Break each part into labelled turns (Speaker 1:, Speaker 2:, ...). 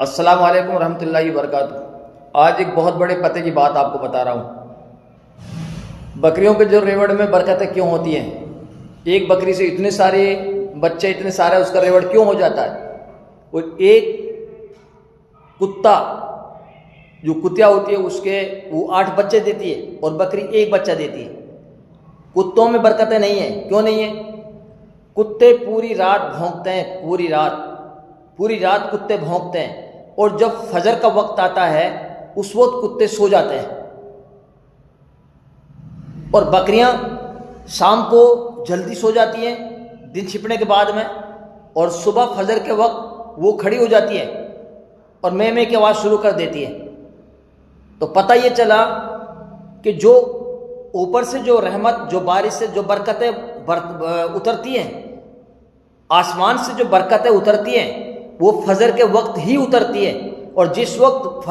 Speaker 1: السلام علیکم ورحمۃ اللہ وبرکاتہ۔ آج ایک بہت بڑے پتے کی بات آپ کو بتا رہا ہوں۔ بکریوں کے جو ریوڑ میں برکتیں کیوں ہوتی ہیں؟ ایک بکری سے اتنے سارے بچے، اتنے سارے اس کا ریوڑ کیوں ہو جاتا ہے؟ وہ ایک کتا، جو کتیا ہوتی ہے اس کے وہ 8 بچے دیتی ہے اور بکری 1 بچہ دیتی ہے۔ کتوں میں برکتیں نہیں ہیں، کیوں نہیں ہیں؟ کتے پوری رات بھونکتے ہیں، پوری رات کتے بھونکتے ہیں، اور جب فجر کا وقت آتا ہے اس وقت کتے سو جاتے ہیں، اور بکریاں شام کو جلدی سو جاتی ہیں دن چھپنے کے بعد میں، اور صبح فجر کے وقت وہ کھڑی ہو جاتی ہے اور میں کی آواز شروع کر دیتی ہے۔ تو پتہ یہ چلا کہ جو اوپر سے جو رحمت، جو بارش سے جو برکتیں اترتی ہیں، آسمان سے جو برکتیں اترتی ہیں وہ فجر کے وقت ہی اترتی ہے، اور جس وقت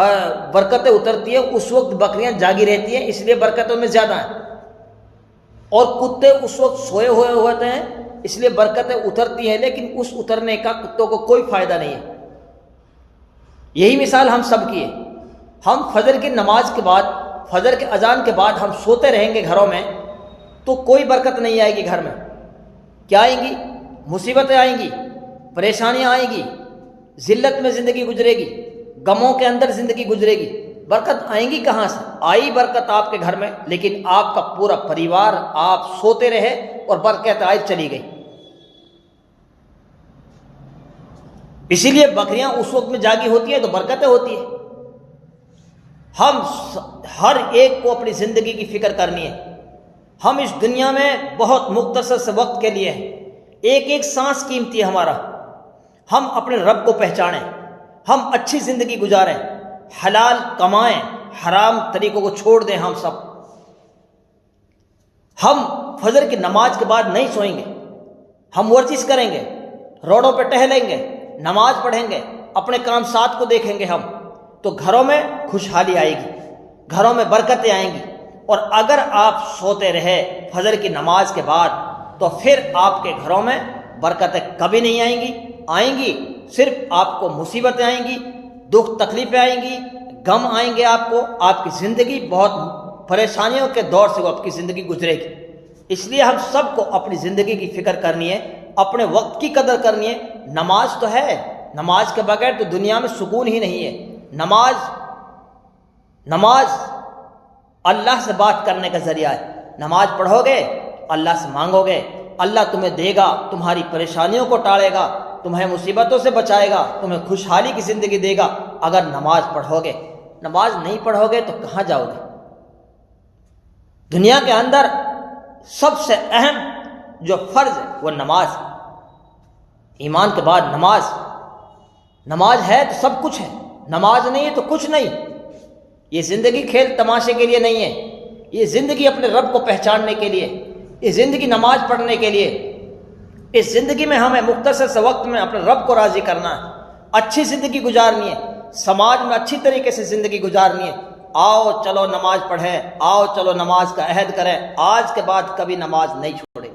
Speaker 1: برکتیں اترتی ہیں اس وقت بکریاں جاگی رہتی ہیں، اس لیے برکتوں میں زیادہ ہیں، اور کتے اس وقت سوئے ہوئے ہوتے ہیں اس لیے برکتیں اترتی ہیں، لیکن اس اترنے کا کتوں کو کوئی فائدہ نہیں ہے۔ یہی مثال ہم سب کی ہے۔ ہم فجر کی نماز کے بعد، فجر کے اذان کے بعد ہم سوتے رہیں گے گھروں میں تو کوئی برکت نہیں آئے گی گھر میں۔ کیا آئیں گی؟ مصیبتیں آئیں گی، پریشانیاں آئیں گی، ذلت میں زندگی گزرے گی، غموں کے اندر زندگی گزرے گی۔ برکت آئیں گی کہاں سے؟ آئی برکت آپ کے گھر میں، لیکن آپ کا پورا پریوار آپ سوتے رہے اور برکت آئی چلی گئی۔ اسی لیے بکریاں اس وقت میں جاگی ہوتی ہیں تو برکتیں ہوتی ہیں۔ ہم ہر ایک کو اپنی زندگی کی فکر کرنی ہے۔ ہم اس دنیا میں بہت مختصر سے وقت کے لیے ہیں، ایک ایک سانس قیمتی ہے ہمارا۔ ہم اپنے رب کو پہچانیں، ہم اچھی زندگی گزاریں، حلال کمائیں، حرام طریقوں کو چھوڑ دیں۔ ہم فجر کی نماز کے بعد نہیں سوئیں گے، ہم ورزش کریں گے، روڈوں پہ ٹہلیں گے، نماز پڑھیں گے، اپنے کام ساتھ کو دیکھیں گے ہم، تو گھروں میں خوشحالی آئے گی، گھروں میں برکتیں آئیں گی۔ اور اگر آپ سوتے رہے فجر کی نماز کے بعد تو پھر آپ کے گھروں میں برکتیں کبھی نہیں آئیں گی، صرف آپ کو مصیبتیں آئیں گی، دکھ تکلیفیں آئیں گی، غم آئیں گے آپ کو، آپ کی زندگی بہت پریشانیوں کے دور سے وہ آپ کی زندگی گزرے گی۔ اس لیے ہم سب کو اپنی زندگی کی فکر کرنی ہے، اپنے وقت کی قدر کرنی ہے۔ نماز تو ہے، نماز کے بغیر تو دنیا میں سکون ہی نہیں ہے۔ نماز اللہ سے بات کرنے کا ذریعہ ہے۔ نماز پڑھو گے، اللہ سے مانگو گے، اللہ تمہیں دے گا، تمہاری پریشانیوں کو ٹالے گا، تمہیں مصیبتوں سے بچائے گا، تمہیں خوشحالی کی زندگی دے گا اگر نماز پڑھو گے۔ نماز نہیں پڑھو گے تو کہاں جاؤ گے؟ دنیا کے اندر سب سے اہم جو فرض ہے وہ نماز ہے۔ ایمان کے بعد نماز ہے تو سب کچھ ہے، نماز نہیں ہے تو کچھ نہیں۔ یہ زندگی کھیل تماشے کے لیے نہیں ہے، یہ زندگی اپنے رب کو پہچاننے کے لیے، یہ زندگی نماز پڑھنے کے لیے۔ اس زندگی میں ہمیں مختصر سے وقت میں اپنے رب کو راضی کرنا ہے، اچھی زندگی گزارنی ہے، سماج میں اچھی طریقے سے زندگی گزارنی ہے۔ آؤ چلو نماز پڑھیں، آؤ چلو نماز کا عہد کریں، آج کے بعد کبھی نماز نہیں چھوڑیں۔